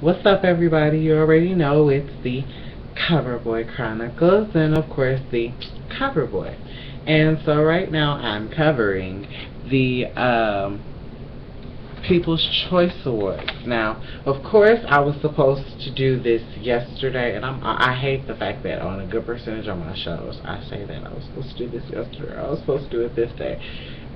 What's up, everybody? You already know it's the CoverBoi Chronicles and, of course, the CoverBoi. And so right now I'm covering the People's Choice Awards. Now, of course, I was supposed to do this yesterday, and I hate the fact that on a good percentage of my shows, I say that I was supposed to do this yesterday, I was supposed to do it this day.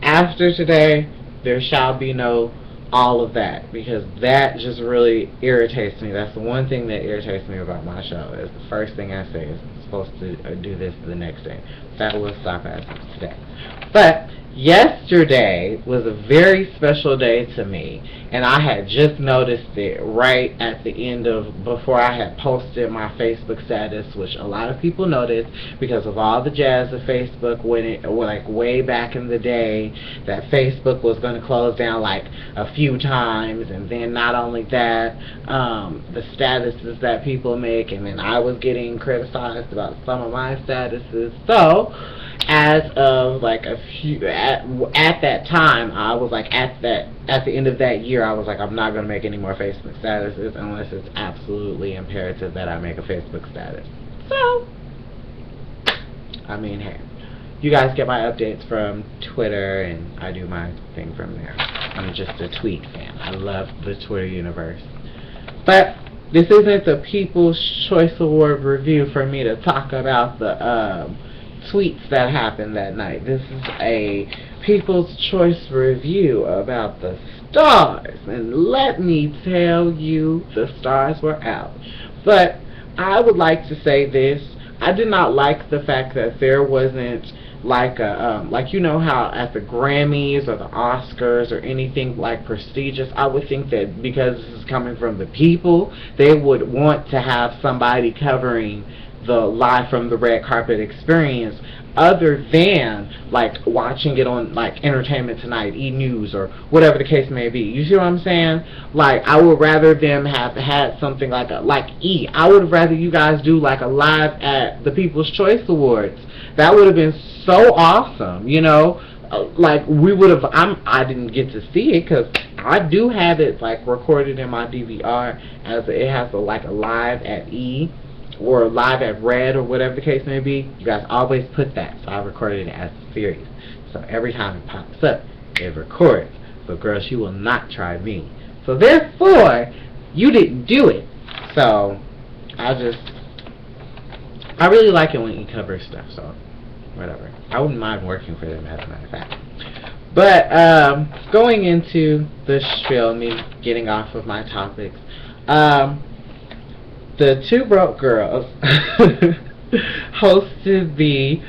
After today, there shall be no all of that, because that just really irritates me. That's the one thing that irritates me about my show, is the first thing I say is I'm supposed to do this the next day. That will stop as of today. But yesterday was a very special day to me, and I had just noticed it right at the end of, before I had posted my Facebook status, which a lot of people noticed because of all the jazz of Facebook when it, like way back in the day, that Facebook was going to close down like a few times, and then not only that, the statuses that people make, and then I was getting criticized about some of my statuses. So as of like a few at that time, I was like, at the end of that year, I was like, I'm not going to make any more Facebook statuses unless it's absolutely imperative that I make a Facebook status. So I mean, hey, you guys get my updates from Twitter, and I do my thing from there. I'm just a tweet fan. I love the Twitter universe. But this isn't the People's Choice Award review for me to talk about the tweets that happened that night. This is a People's Choice review about the stars, and let me tell you, the stars were out. But I would like to say this: I did not like the fact that there wasn't like a like, you know how at the Grammys or the Oscars or anything like prestigious, I would think that because this is coming from the people, they would want to have somebody covering the live from the red carpet experience, other than like watching it on like Entertainment Tonight, E! News, or whatever the case may be. You see what I'm saying? Like, I would rather them have had something like E! I would rather you guys do like a live at the People's Choice Awards. That would have been so awesome, you know? Like, we would have, I didn't get to see it because I do have it like recorded in my DVR as it has a live at E! or live at Red, or whatever the case may be. You guys always put that, so I recorded it as a series. So every time it pops up, it records. So girls, you will not try me. So therefore, you didn't do it. So I really like it when you cover stuff, so whatever. I wouldn't mind working for them, as a matter of fact. But going into the spiel, me getting off of my topics, the Two Broke Girls hosted the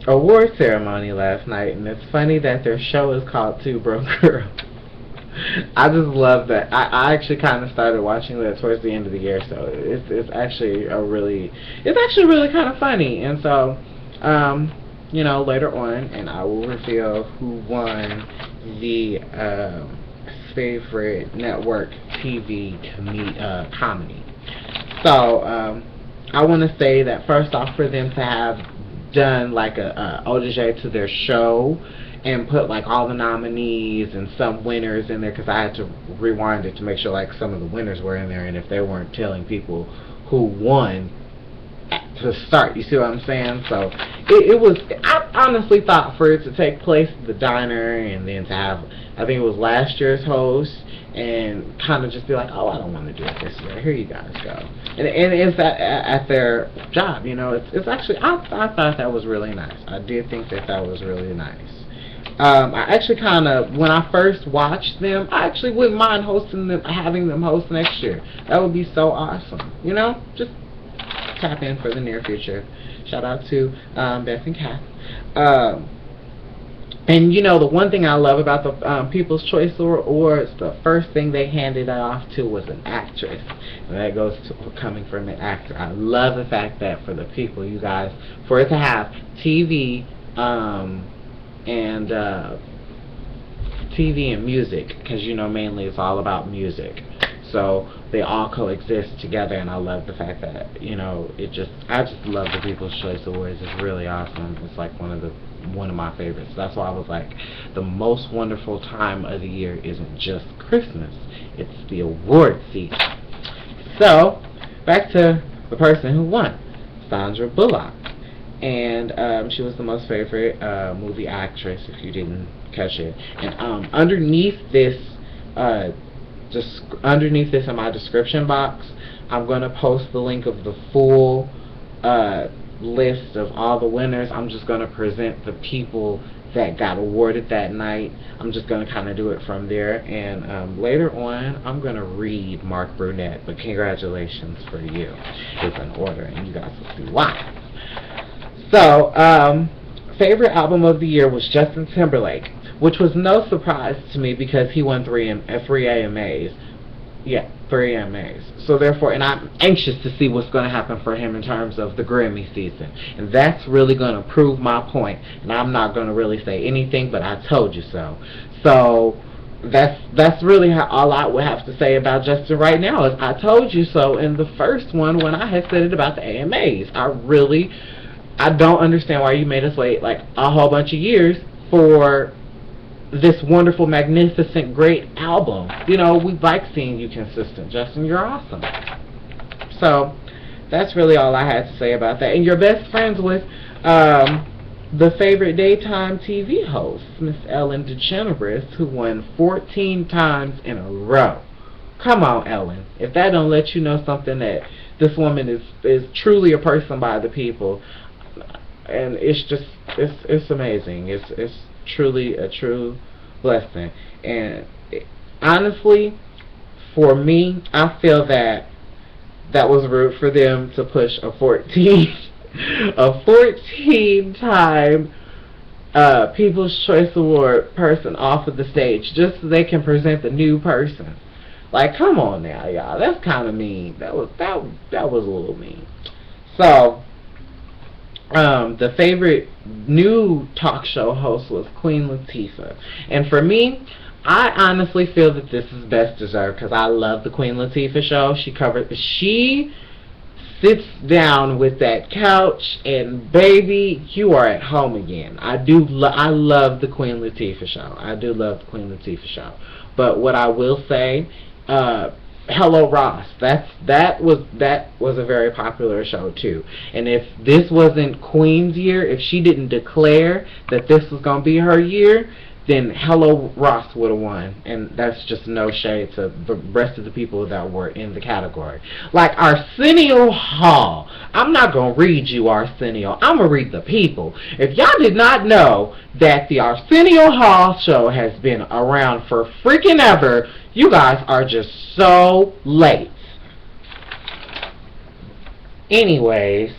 award ceremony last night, and it's funny that their show is called Two Broke Girls. I just love that. I actually kind of started watching that towards the end of the year, so it's actually really kind of funny. And so, you know, later on, and I will reveal who won the favorite network TV comedy. So I want to say that first off, for them to have done like a ODJ to their show and put like all the nominees and some winners in there, because I had to rewind it to make sure like some of the winners were in there, and if they weren't telling people who won to start, you see what I'm saying? So it was, I honestly thought for it to take place at the diner, and then to have, I think it was last year's host, and kind of just be like, oh, I don't want to do it this year, here you guys go. And it's at their job, you know. It's actually, I thought that was really nice. I did think that was really nice. I actually kind of, when I first watched them, I actually wouldn't mind having them host next year. That would be so awesome, you know. Just tap in for the near future. Shout out to Beth and Kath. And you know, the one thing I love about the People's Choice Awards, the first thing they handed off to was an actress, and that goes to coming from an actor. I love the fact that for the people, you guys, for it to have TV and TV and music, because you know mainly it's all about music. so they all coexist together, and I love the fact that, I just love the People's Choice Awards. It's really awesome. It's like one of my favorites. That's why I was like, the most wonderful time of the year isn't just Christmas, it's the award season. So, back to the person who won, Sandra Bullock. And she was the most favorite movie actress, if you didn't catch it. And underneath this in my description box, I'm going to post the link of the full list of all the winners. I'm just going to present the people that got awarded that night. I'm just going to kind of do it from there, and later on I'm going to read Mark Burnett, but congratulations for you. It's in order, and you guys will see why. So, favorite album of the year was Justin Timberlake, which was no surprise to me because he won three AMAs. Yeah, 3 AMAs. So therefore, and I'm anxious to see what's going to happen for him in terms of the Grammy season. And that's really going to prove my point. And I'm not going to really say anything, but I told you so. So that's really all I would have to say about Justin right now is I told you so in the first one when I had said it about the AMAs. I don't understand why you made us wait like a whole bunch of years for this wonderful, magnificent, great album. We like seeing you consistent. Justin, you're awesome. So, that's really all I had to say about that. And you're best friends with the favorite daytime TV host, Miss Ellen DeGeneres, who won 14 times in a row. Come on, Ellen. If that don't let you know something, that this woman is truly a person by the people. And it's amazing. It's truly a true blessing. And honestly, for me, I feel that was rude for them to push a 14-time People's Choice Award person off of the stage just so they can present the new person. Like, come on now, y'all. That's kind of mean. That was a little mean. So, the favorite new talk show host was Queen Latifah. And for me, I honestly feel that this is best deserved because I love the Queen Latifah show. She sits down with that couch and baby, you are at home again. I love the Queen Latifah show. I do love the Queen Latifah show. But what I will say, Hello Ross, that was a very popular show too. And if this wasn't Queen's year, if she didn't declare that this was gonna be her year, then Hello Ross would have won. And that's just no shade to the rest of the people that were in the category. Like Arsenio Hall. I'm not gonna read you Arsenio. I'm gonna read the people. If y'all did not know that the Arsenio Hall show has been around for freaking ever, you guys are just so late. Anyways,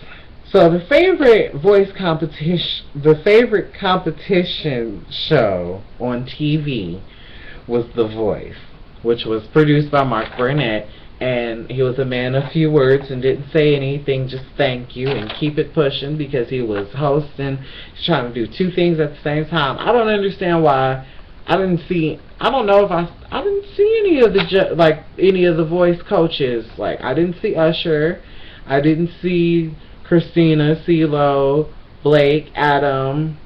so the favorite competition show on TV was The Voice, which was produced by Mark Burnett, and he was a man of few words and didn't say anything, just thank you and keep it pushing because he was hosting. He's trying to do two things at the same time. I don't understand why. I didn't see any of the voice coaches. Like, I didn't see Usher. I didn't see Christina, CeeLo, Blake, Adam,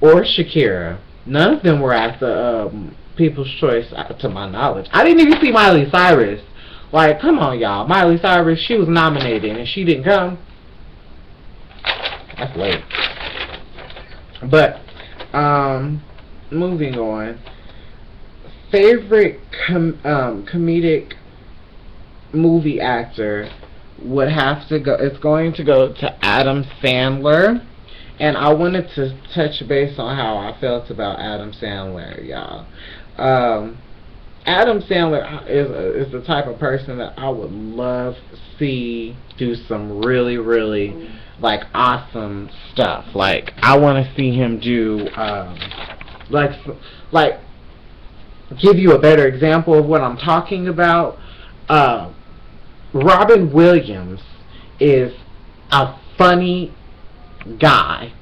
or Shakira. None of them were at the People's Choice, to my knowledge. I didn't even see Miley Cyrus. Like, come on, y'all. Miley Cyrus, she was nominated and she didn't come. That's late. But, moving on. Favorite comedic movie actor would have to go. It's going to go to Adam Sandler, and I wanted to touch base on how I felt about Adam Sandler, y'all. Adam Sandler is the type of person that I would love to see do some really, really like awesome stuff. Like, I want to see him do like give you a better example of what I'm talking about. Robin Williams is a funny guy,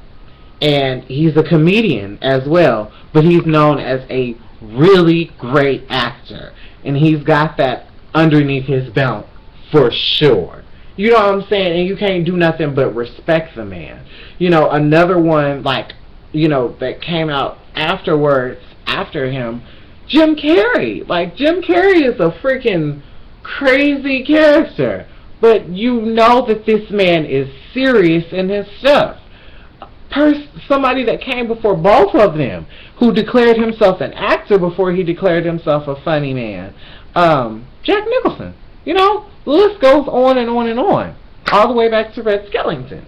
and he's a comedian as well, but he's known as a really great actor, and he's got that underneath his belt for sure. You know what I'm saying? And you can't do nothing but respect the man. You know, another one, like, you know, that came out afterwards, after him, Jim Carrey. Like, Jim Carrey is a freaking crazy character. But you know that this man is serious in his stuff. Somebody that came before both of them, who declared himself an actor before he declared himself a funny man. Jack Nicholson. You know, the list goes on and on and on, all the way back to Red Skellington.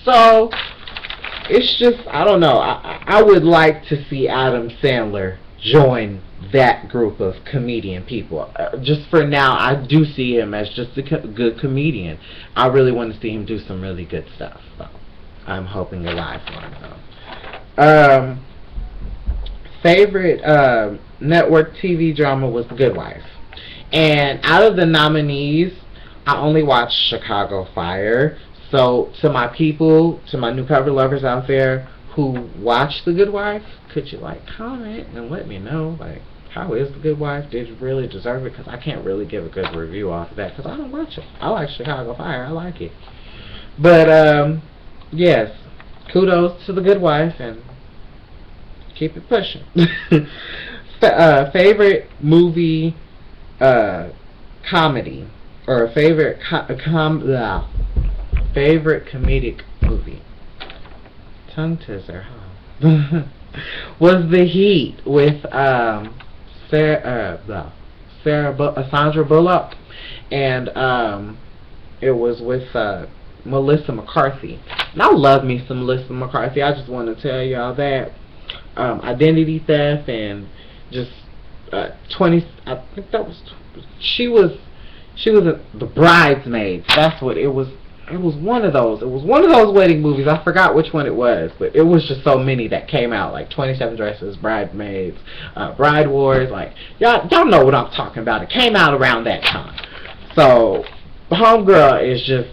So, it's just, I don't know, I would like to see Adam Sandler join that group of comedian people. Just for now, I do see him as just a good comedian. I really want to see him do some really good stuff. So, I'm hoping a live one, though. Favorite network TV drama was The Good Wife. And out of the nominees, I only watched Chicago Fire. So, to my people, to my new cover lovers out there who watch The Good Wife, could you, like, comment and let me know, like, how is The Good Wife? Did it really deserve it? Because I can't really give a good review off of that, because I don't watch it. I like Chicago Fire. I like it. But, yes, kudos to The Good Wife, and keep it pushing. Favorite movie, comedy, or favorite favorite comedic movie. Tongue twister, huh? Was The Heat with Sandra Bullock, and it was with Melissa McCarthy. And I love me some Melissa McCarthy. I just want to tell y'all that Identity Theft and just 20. I think that was she was The Bridesmaids. That's what it was. It was one of those. It was one of those wedding movies. I forgot which one it was, but it was just so many that came out, like 27 Dresses, Bridesmaids, Bride Wars. Like y'all know what I'm talking about. It came out around that time. So Homegirl is just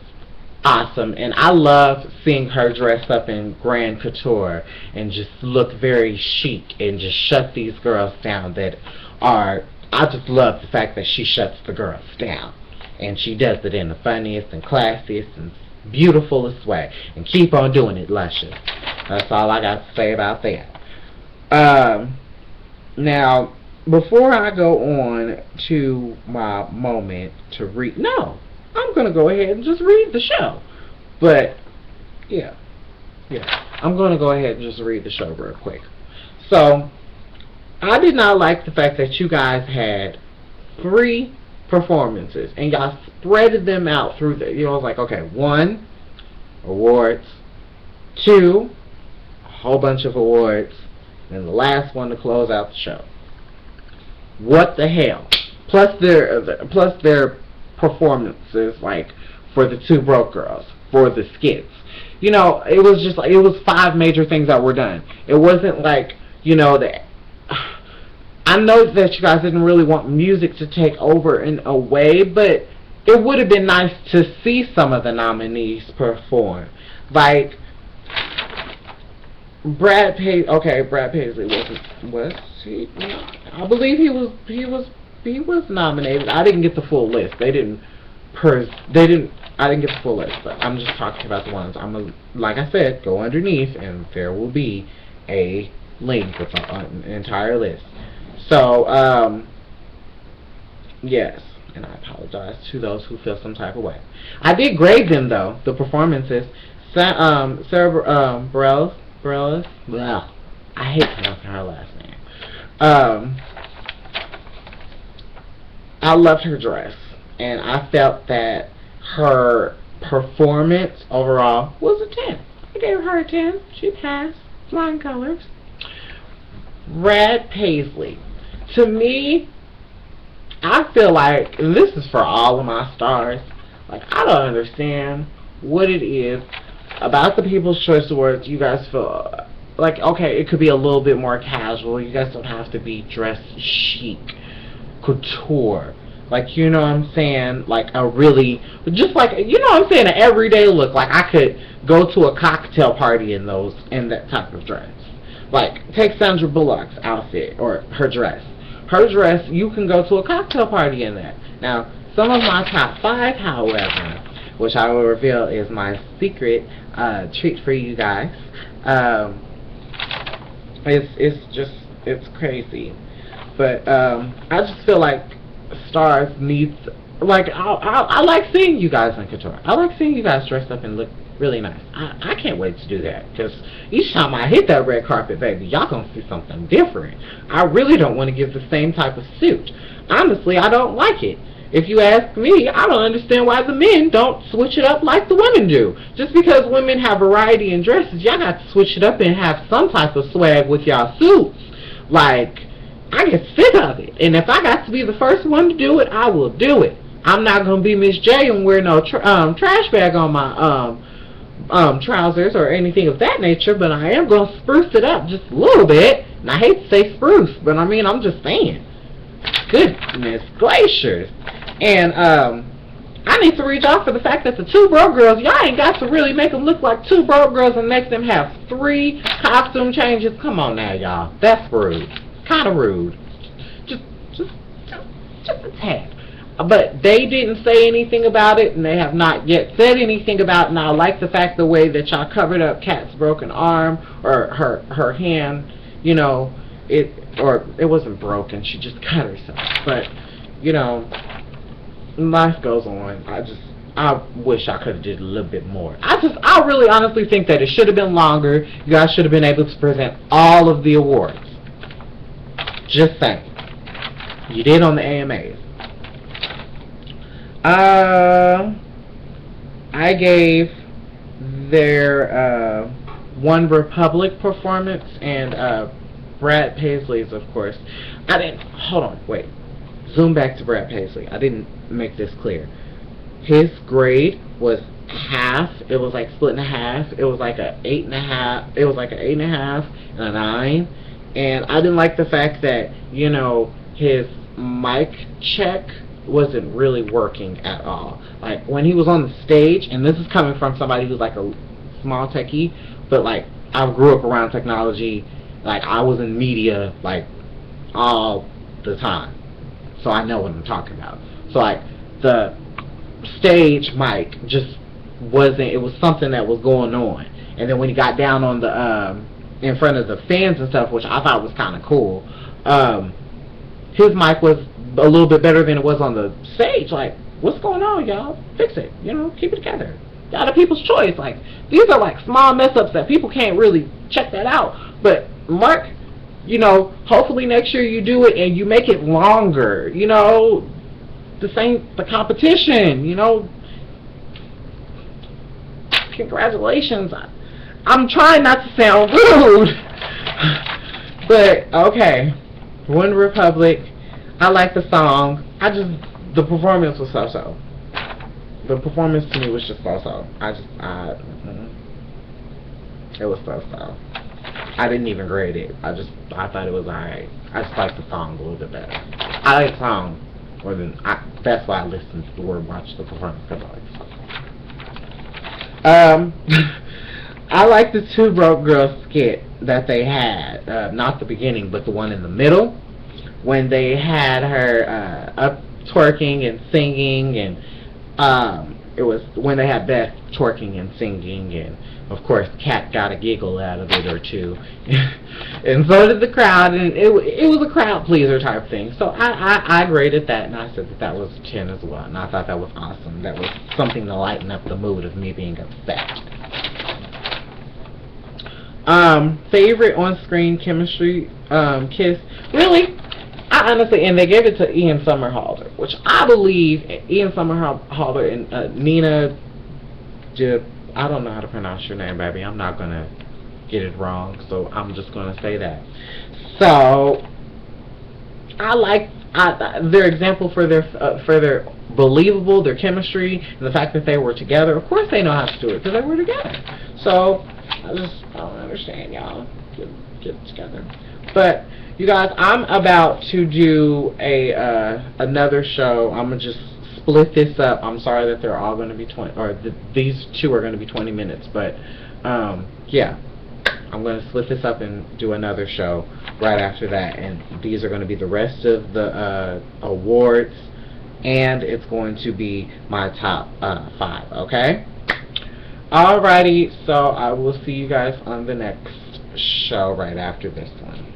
awesome, and I love seeing her dress up in grand couture and just look very chic and just shut these girls down that are. I just love the fact that she shuts the girls down. And she does it in the funniest and classiest and beautifulest way. And keep on doing it, Luscious. That's all I got to say about that. Now, before I go on to my moment to read... No, I'm going to go ahead and just read the show. But, yeah. I'm going to go ahead and just read the show real quick. So, I did not like the fact that you guys had 3 performances and y'all spreaded them out through the, you know, I was like, okay, 1, awards, 2, a whole bunch of awards, and the last one to close out the show. What the hell? Plus their performances, like for the 2 broke girls, for the skits. You know, it was just like, it was 5 major things that were done. It wasn't like, you know, that I know that you guys didn't really want music to take over in a way, but it would have been nice to see some of the nominees perform. Like, Brad Paisley was he? I believe he was nominated. I didn't get the full list. I didn't get the full list, but I'm just talking about the ones. Like I said, go underneath, and there will be a link with an entire list. So, yes, and I apologize to those who feel some type of way. I did grade them, though, the performances. Sarah Bareilles, well, I hate pronouncing her last name. I loved her dress, and I felt that her performance overall was a 10. I gave her a 10. She passed. Flying colors. Brad Paisley. To me, I feel like, and this is for all of my stars, like, I don't understand what it is about the People's Choice Awards. You guys feel like, okay, it could be a little bit more casual. You guys don't have to be dressed chic, couture. Like, you know what I'm saying? Like a really, just like, you know what I'm saying, an everyday look. Like I could go to a cocktail party in that type of dress. Like, take Sandra Bullock's outfit, or her dress. Her dress, you can go to a cocktail party in that. Now, some of my top 5, however, which I will reveal is my secret treat for you guys, it's crazy. But I just feel like stars needs, like, I like seeing you guys in couture. I like seeing you guys dressed up and look really nice. I can't wait to do that, because each time I hit that red carpet, baby, y'all gonna see something different. I really don't want to give the same type of suit. Honestly, I don't like it. If you ask me, I don't understand why the men don't switch it up like the women do. Just because women have variety in dresses, y'all got to switch it up and have some type of swag with y'all suits. Like, I get sick of it. And if I got to be the first one to do it, I will do it. I'm not going to be Miss J and wear no trash bag on my trousers or anything of that nature, but I am going to spruce it up just a little bit. And I hate to say spruce, but I mean, I'm just saying. Goodness glaciers. And I need to reach out for the fact that the 2 broke girls, y'all ain't got to really make them look like 2 broke girls and make them have 3 costume changes. Come on now, y'all. That's rude. Kind of rude. Just a tad. But they didn't say anything about it, and they have not yet said anything about it. And I like the fact the way that y'all covered up Kat's broken arm, or her hand, you know, it wasn't broken, she just cut herself. But, you know, life goes on. I wish I could have did a little bit more. I really honestly think that it should have been longer. You guys should have been able to present all of the awards. Just saying. You did on the AMAs. I gave their One Republic performance and Brad Paisley's, of course. Zoom back to Brad Paisley. I didn't make this clear. His grade was half. It was like split in half. It was like a 8.5. It was like an 8.5 and a 9. And I didn't like the fact that, you know, his mic check wasn't really working at all. Like, when he was on the stage, and this is coming from somebody who's like a small techie, but like, I grew up around technology. Like, I was in media like all the time, so I know what I'm talking about. So like, the stage mic just wasn't, it was something that was going on. And then when he got down on the in front of the fans and stuff, which I thought was kind of cool, his mic was a little bit better than it was on the stage. Like, what's going on, y'all? Fix it, you know, keep it together. Y'all the people's choice. Like, these are like small mess ups that people can't really check that out. But Mark, you know, hopefully next year you do it and you make it longer. You know, this ain't the competition, you know. Congratulations. I'm trying not to sound rude, but okay. One Republic. I like the song. The performance was so-so. The performance to me was just so-so. It was so-so. I didn't even grade it. I thought it was alright. I just liked the song a little bit better. I like the song more than, that's why I listened to the word watch the performance, because I like the song. I like the 2 broke girls skit that they had, not the beginning, but the one in the middle, when they had her up twerking and singing, and it was when they had Beth twerking and singing, and of course Kat got a giggle out of it or two, and so did the crowd, and it was a crowd pleaser type thing. So I graded that, and I said that was a 10 as well, and I thought that was awesome. That was something to lighten up the mood of me being upset. Favorite on-screen chemistry kiss, really, I honestly, and they gave it to Ian Somerhalder, which I believe Ian Somerhalder and Nina, I don't know how to pronounce your name, baby. I'm not gonna get it wrong, so I'm just gonna say that. So I like their example for their believable, their chemistry, and the fact that they were together. Of course, they know how to do it because they were together. So I don't understand, y'all. Get it together. But you guys, I'm about to do another show. I'm gonna just split this up. I'm sorry that they're all going to be 20, or these 2 are going to be 20 minutes. But yeah, I'm going to split this up and do another show right after that, and these are going to be the rest of the awards, and it's going to be my top 5, okay? Alrighty, so I will see you guys on the next show right after this one.